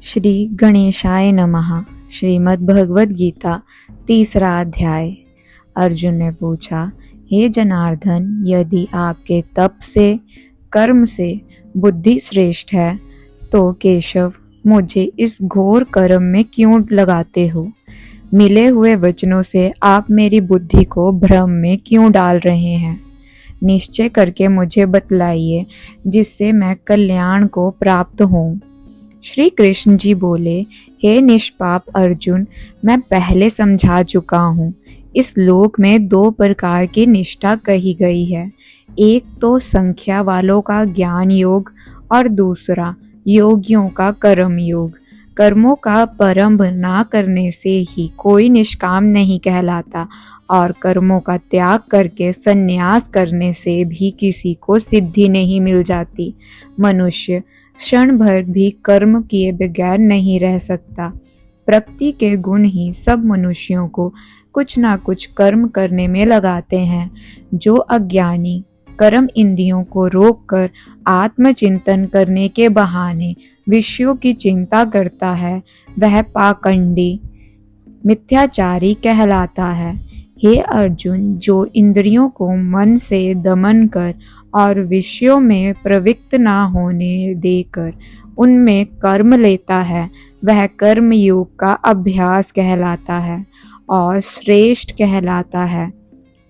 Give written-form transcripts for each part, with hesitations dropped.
श्री गणेशाय नमः। श्रीमद् भगवद गीता 3रा अध्याय। अर्जुन ने पूछा, हे जनार्दन, यदि आपके तप से, कर्म से बुद्धि श्रेष्ठ है तो केशव मुझे इस घोर कर्म में क्यों लगाते हो? मिले हुए वचनों से आप मेरी बुद्धि को भ्रम में क्यों डाल रहे हैं? निश्चय करके मुझे बतलाइए जिससे मैं कल्याण को प्राप्त हूँ। श्री कृष्ण जी बोले, हे निष्पाप अर्जुन, मैं पहले समझा चुका हूँ। इस लोक में 2 प्रकार की निष्ठा कही गई है। एक तो संख्या वालों का ज्ञान योग और दूसरा योगियों का कर्म योग। कर्मों का प्रारंभ ना करने से ही कोई निष्काम नहीं कहलाता और कर्मों का त्याग करके संन्यास करने से भी किसी को सिद्धि नहीं मिल जाती। मनुष्य क्षण भर भी कर्म किए बगैर नहीं रह सकता। प्रकृति के गुण ही सब मनुष्यों को कुछ ना कुछ कर्म करने में लगाते हैं। जो अज्ञानी कर्म इंद्रियों को रोककर आत्मचिंतन करने के बहाने विषयों की चिंता करता है, वह पाखंडी मिथ्याचारी कहलाता है। हे अर्जुन, जो इंद्रियों को मन से दमन कर और विषयों में प्रवृत्त ना होने देकर उनमें कर्म लेता है, वह कर्म योग का अभ्यास कहलाता है और श्रेष्ठ कहलाता है।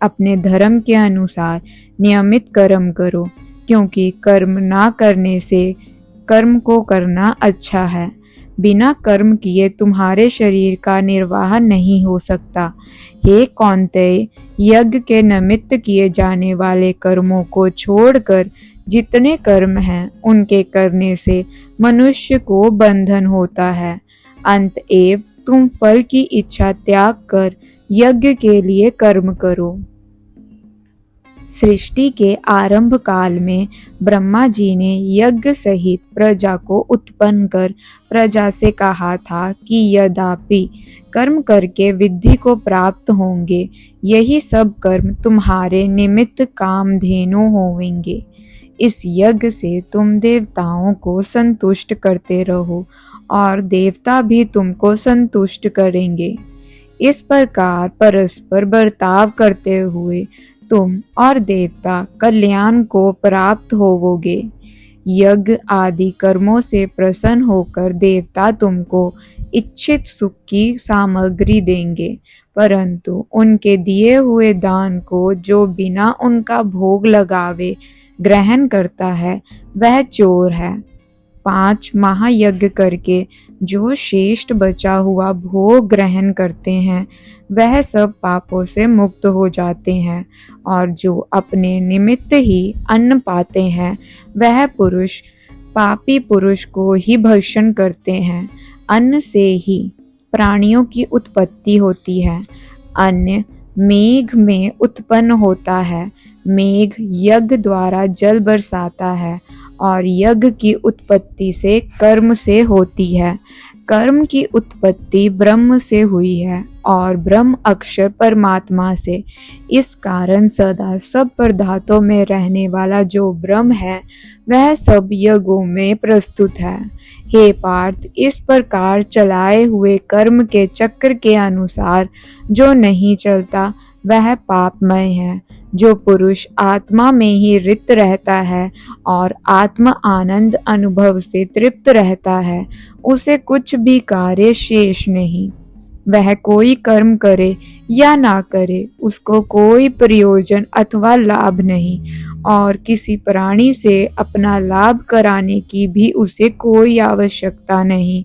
अपने धर्म के अनुसार नियमित कर्म करो, क्योंकि कर्म ना करने से कर्म को करना अच्छा है। बिना कर्म किए तुम्हारे शरीर का निर्वाह नहीं हो सकता। हे कौन्तेय, यज्ञ के निमित्त किए जाने वाले कर्मों को छोड़कर जितने कर्म हैं उनके करने से मनुष्य को बंधन होता है। अतएव तुम फल की इच्छा त्याग कर यज्ञ के लिए कर्म करो। सृष्टि के आरंभ काल में ब्रह्मा जी ने यज्ञ सहित प्रजा को उत्पन्न कर प्रजा से कहा था कि यद्यपि कर्म करके विद्धि को प्राप्त होंगे, यही सब कर्म तुम्हारे निमित्त कामधेनु होवेंगे। इस यज्ञ से तुम देवताओं को संतुष्ट करते रहो और देवता भी तुमको संतुष्ट करेंगे। इस प्रकार परस्पर बर्ताव करते हुए तुम और देवता कल्याण को प्राप्त होवोगे। यज्ञ आदि कर्मों से प्रसन्न होकर देवता तुमको इच्छित सुख की सामग्री देंगे, परंतु उनके दिए हुए दान को जो बिना उनका भोग लगावे ग्रहण करता है, वह चोर है। 5 महायज्ञ करके जो श्रेष्ठ बचा हुआ भोग ग्रहण करते हैं, वह सब पापों से मुक्त हो जाते हैं और जो अपने निमित्त ही अन्न पाते हैं, वह पुरुष पापी पुरुष को ही भक्षण करते हैं। अन्न से ही प्राणियों की उत्पत्ति होती है। अन्न मेघ में उत्पन्न होता है। मेघ यज्ञ द्वारा जल बरसाता है और यज्ञ की उत्पत्ति से कर्म से होती है। कर्म की उत्पत्ति ब्रह्म से हुई है और ब्रह्म अक्षर परमात्मा से। इस कारण सदा सब पदार्थों में रहने वाला जो ब्रह्म है, वह सब यज्ञों में प्रस्तुत है। हे पार्थ, इस प्रकार चलाए हुए कर्म के चक्र के अनुसार जो नहीं चलता, वह पापमय है। जो पुरुष आत्मा में ही रित रहता है और आत्म आनंद अनुभव से तृप्त रहता है, उसे कुछ भी कार्य शेष नहीं। वह कोई कर्म करे या ना करे, उसको कोई प्रयोजन अथवा लाभ नहीं और किसी प्राणी से अपना लाभ कराने की भी उसे कोई आवश्यकता नहीं।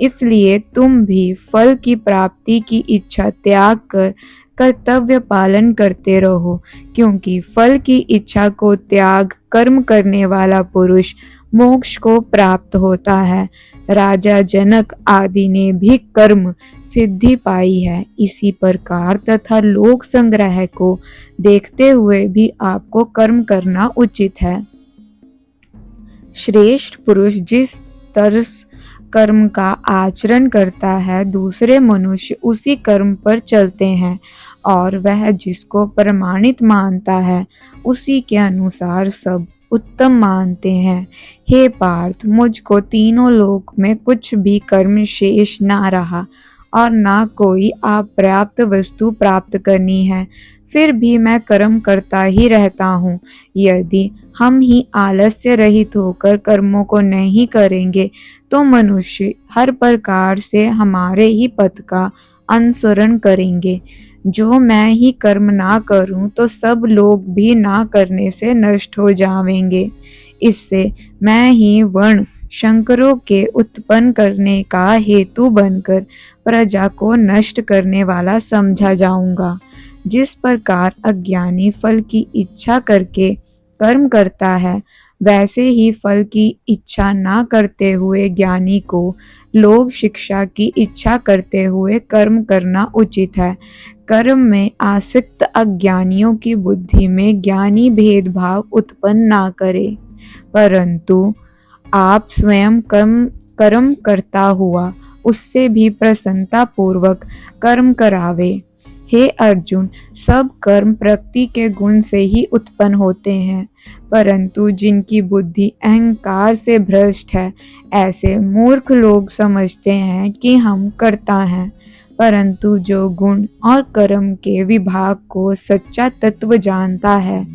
इसलिए तुम भी फल की प्राप्ति की इच्छा त्याग कर कर्तव्य पालन करते रहो, क्योंकि फल की इच्छा को त्याग कर्म करने वाला पुरुष मोक्ष को प्राप्त होता है। राजा जनक आदि ने भी कर्म सिद्धि पाई है। इसी प्रकार तथा लोक संग्रह को देखते हुए भी आपको कर्म करना उचित है। श्रेष्ठ पुरुष जिस तरह कर्म का आचरण करता है, दूसरे मनुष्य उसी कर्म पर चलते हैं और वह जिसको प्रमाणित मानता है, उसी के अनुसार सब उत्तम मानते हैं। हे पार्थ, मुझको तीनों लोक में कुछ भी कर्म शेष ना रहा और ना कोई अपर्याप्त वस्तु प्राप्त करनी है, फिर भी मैं कर्म करता ही रहता हूँ। यदि हम ही आलस्य रहित होकर कर्मों को नहीं करेंगे तो मनुष्य हर प्रकार से हमारे ही पथ का अनुसरण करेंगे। जो मैं ही कर्म ना करूं तो सब लोग भी ना करने से नष्ट हो जावेंगे। इससे मैं ही वर्ण शंकरों के उत्पन्न करने का हेतु बनकर प्रजा को नष्ट करने वाला समझा जाऊंगा। जिस प्रकार अज्ञानी फल की इच्छा करके कर्म करता है, वैसे ही फल की इच्छा ना करते हुए ज्ञानी को लोक शिक्षा की इच्छा करते हुए कर्म करना उचित है। कर्म में आसक्त अज्ञानियों की बुद्धि में ज्ञानी भेदभाव उत्पन्न ना करे, परंतु आप स्वयं कर्म करता हुआ उससे भी प्रसन्नता पूर्वक कर्म करावे। हे अर्जुन, सब कर्म प्रकृति के गुण से ही उत्पन्न होते हैं, परंतु जिनकी बुद्धि अहंकार से भ्रष्ट है, ऐसे मूर्ख लोग समझते हैं कि हम कर्ता हैं। परंतु जो गुण और कर्म के विभाग को सच्चा तत्व जानता है,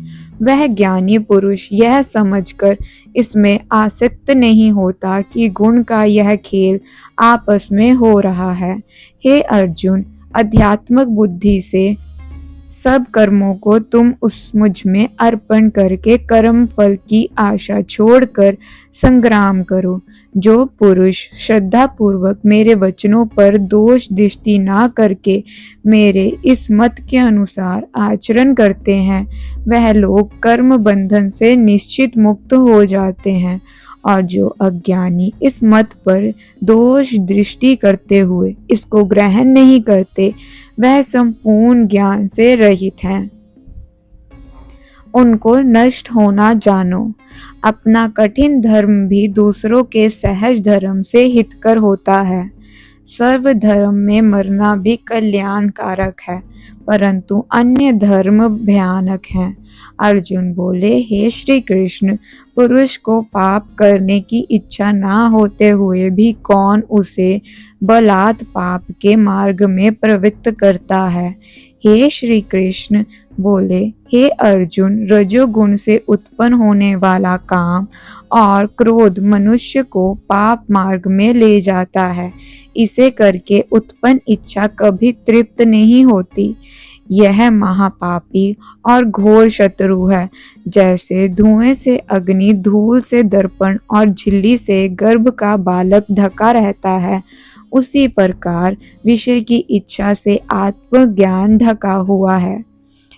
वह ज्ञानी पुरुष यह समझकर इसमें आसक्त नहीं होता कि गुण का यह खेल आपस में हो रहा है। हे अर्जुन, अध्यात्मक बुद्धि से सब कर्मों को तुम उस मुझ में अर्पण करके कर्म फल की आशा छोड़कर संग्राम करो। जो पुरुष श्रद्धा पूर्वक मेरे वचनों पर दोष दृष्टि ना करके मेरे इस मत के अनुसार आचरण करते हैं, वह लोग कर्म बंधन से निश्चित मुक्त हो जाते हैं। और जो अज्ञानी इस मत पर दोष दृष्टि करते हुए इसको ग्रहण नहीं करते, वह संपूर्ण ज्ञान से रहित हैं। उनको नष्ट होना जानो। अपना कठिन धर्म भी दूसरों के सहज धर्म से हितकर होता है। सर्व धर्म में मरना भी कल्याणकारक है, परंतु अन्य धर्म भयानक हैं। अर्जुन बोले, हे श्री कृष्ण, पुरुष को पाप करने की इच्छा ना होते हुए भी कौन उसे बलात् पाप के मार्ग में प्रवृत्त करता है। हे श्री कृष्ण बोले, हे अर्जुन, रजोगुण से उत्पन्न होने वाला काम और क्रोध मनुष्य को पाप मार्ग में ले जाता है। इसे करके उत्पन्न इच्छा कभी तृप्त नहीं होती। यह महापापी और घोर शत्रु है। जैसे धुएं से अग्नि, धूल से दर्पण और झिल्ली से गर्भ का बालक ढका रहता है, उसी प्रकार विषय की इच्छा से आत्मज्ञान ढका हुआ है।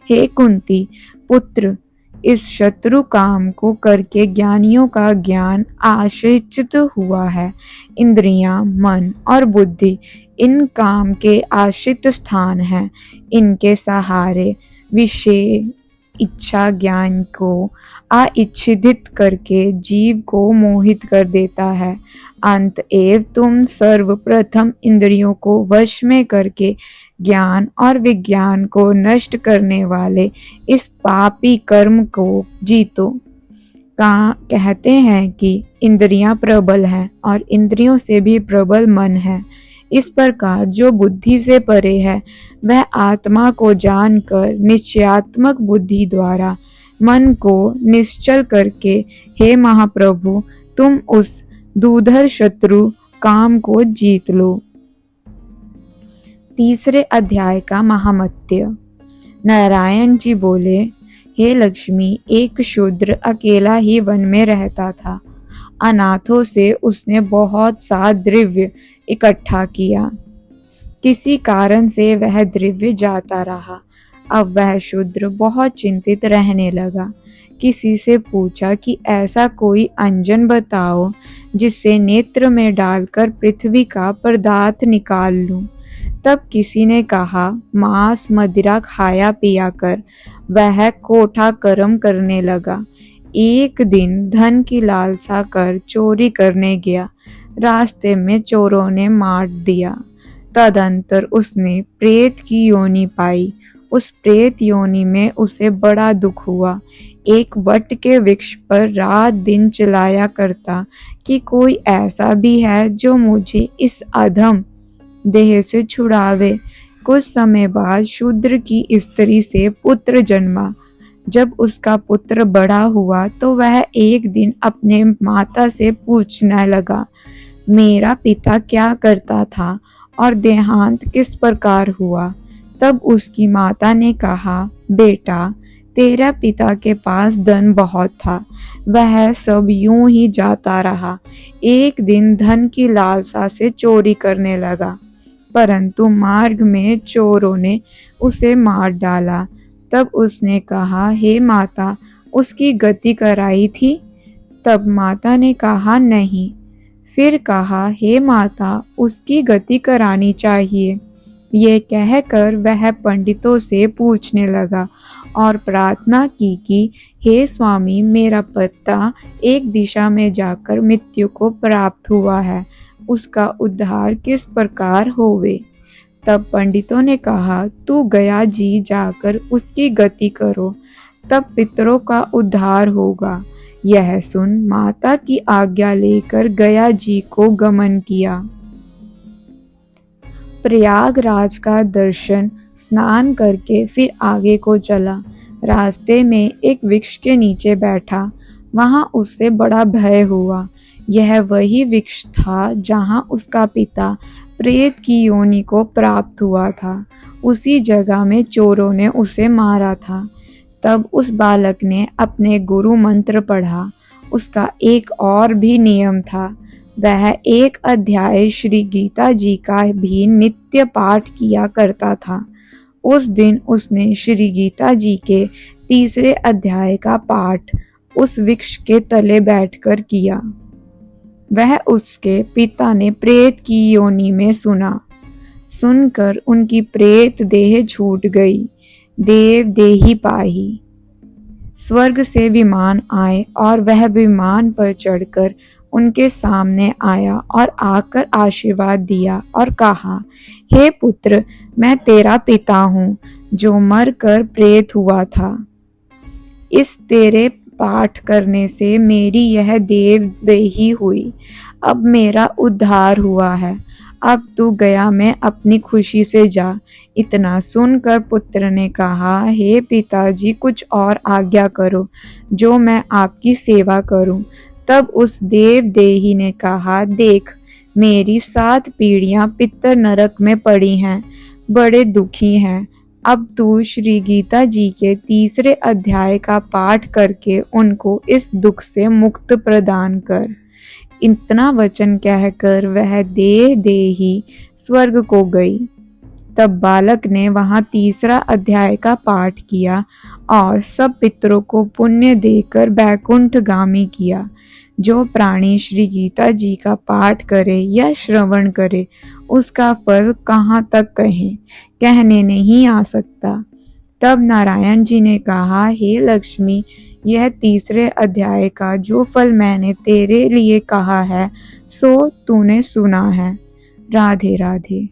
हे कुंती पुत्र, इस शत्रु काम को करके ज्ञानियों का ज्ञान आश्रित हुआ है। इंद्रियां, मन और बुद्धि इन काम के आश्रित स्थान हैं। इनके सहारे विषय इच्छा ज्ञान को अइच्छित करके जीव को मोहित कर देता है। अतएव तुम सर्वप्रथम इंद्रियों को वश में करके ज्ञान और विज्ञान को नष्ट करने वाले इस पापी कर्म को जीतो। कहते हैं कि इंद्रियां प्रबल हैं और इंद्रियों से भी प्रबल मन है। इस प्रकार जो बुद्धि से परे है, वह आत्मा को जानकर निश्चयात्मक बुद्धि द्वारा मन को निश्चल करके, हे महाप्रभु, तुम उस दूधर शत्रु काम को जीत लो। तीसरे अध्याय का महामत्य। नारायण जी बोले, हे लक्ष्मी, एक शूद्र अकेला ही वन में रहता था। अनाथों से उसने बहुत सा द्रव्य इकट्ठा किया। किसी कारण से वह द्रव्य जाता रहा। अब वह शूद्र बहुत चिंतित रहने लगा। किसी से पूछा कि ऐसा कोई अंजन बताओ जिससे नेत्र में डालकर पृथ्वी का पदार्थ निकाल लूं। तब किसी ने कहा, मांस मदिरा खाया पिया कर। वह कोठा कर्म करने लगा। एक दिन धन की लालसा कर चोरी करने गया। रास्ते में चोरों ने मार दिया। तदंतर उसने प्रेत की योनि पाई। उस प्रेत योनि में उसे बड़ा दुख हुआ। एक वट के वृक्ष पर रात दिन चिल्लाया करता कि कोई ऐसा भी है जो मुझे इस अधम देह से छुड़ावे। कुछ समय बाद शूद्र की स्त्री से पुत्र जन्मा। जब उसका पुत्र बड़ा हुआ तो वह एक दिन अपने माता से पूछने लगा, मेरा पिता क्या करता था और देहांत किस प्रकार हुआ। तब उसकी माता ने कहा, बेटा, तेरा पिता के पास धन बहुत था, वह सब यूं ही जाता रहा। एक दिन धन की लालसा से चोरी करने लगा, परंतु मार्ग में चोरों ने उसे मार डाला। तब उसने कहा, हे माता, उसकी गति कराई थी। तब माता ने कहा, नहीं। फिर कहा, हे माता, उसकी गति करानी चाहिए। ये कहकर वह पंडितों से पूछने लगा और प्रार्थना की कि हे स्वामी, मेरा पति एक दिशा में जाकर मृत्यु को प्राप्त हुआ है, उसका उद्धार किस प्रकार होवे। तब पंडितों ने कहा, तू गया जी जाकर उसकी गति करो, तब पितरों का उद्धार होगा। यह सुन माता की आज्ञा लेकर गया जी को गमन किया। प्रयागराज का दर्शन स्नान करके फिर आगे को चला। रास्ते में एक वृक्ष के नीचे बैठा। वहां उससे बड़ा भय हुआ। यह वही वृक्ष था जहां उसका पिता प्रेत की योनि को प्राप्त हुआ था। उसी जगह में चोरों ने उसे मारा था। तब उस बालक ने अपने गुरु मंत्र पढ़ा। उसका एक और भी नियम था, वह एक अध्याय श्री गीता जी का भी नित्य पाठ किया करता था। उस दिन उसने श्री गीता जी के 3 अध्याय का पाठ उस वृक्ष के तले बैठकर किया। वह उसके पिता ने प्रेत की योनि में सुना। सुनकर उनकी प्रेत देह छूट गई। देव देही पाही। स्वर्ग से विमान आए और वह विमान पर चढ़कर उनके सामने आया और आकर आशीर्वाद दिया और कहा, हे पुत्र, मैं तेरा पिता हूँ जो मर कर प्रेत हुआ था। इस तेरे पाठ करने से मेरी यह देव देही हुई। अब मेरा उद्धार हुआ है। अब तू गया में अपनी खुशी से जा। इतना सुनकर पुत्र ने कहा, हे पिताजी, कुछ और आज्ञा करो जो मैं आपकी सेवा करूं। तब उस देव देही ने कहा, देख, मेरी 7 पीढ़ियां पितर नरक में पड़ी हैं, बड़े दुखी हैं। अब तू श्री गीता जी के 3 अध्याय का पाठ करके उनको इस दुख से मुक्त प्रदान कर। इतना वचन कहकर वह देह देही स्वर्ग को गई। तब बालक ने वहां 3 अध्याय का पाठ किया और सब पितरों को पुण्य देकर बैकुंठगामी किया। जो प्राणी श्री गीता जी का पाठ करे या श्रवण करे, उसका फल कहाँ तक कहने नहीं आ सकता। तब नारायण जी ने कहा, हे लक्ष्मी, यह 3 अध्याय का जो फल मैंने तेरे लिए कहा है, सो तूने सुना है। राधे राधे।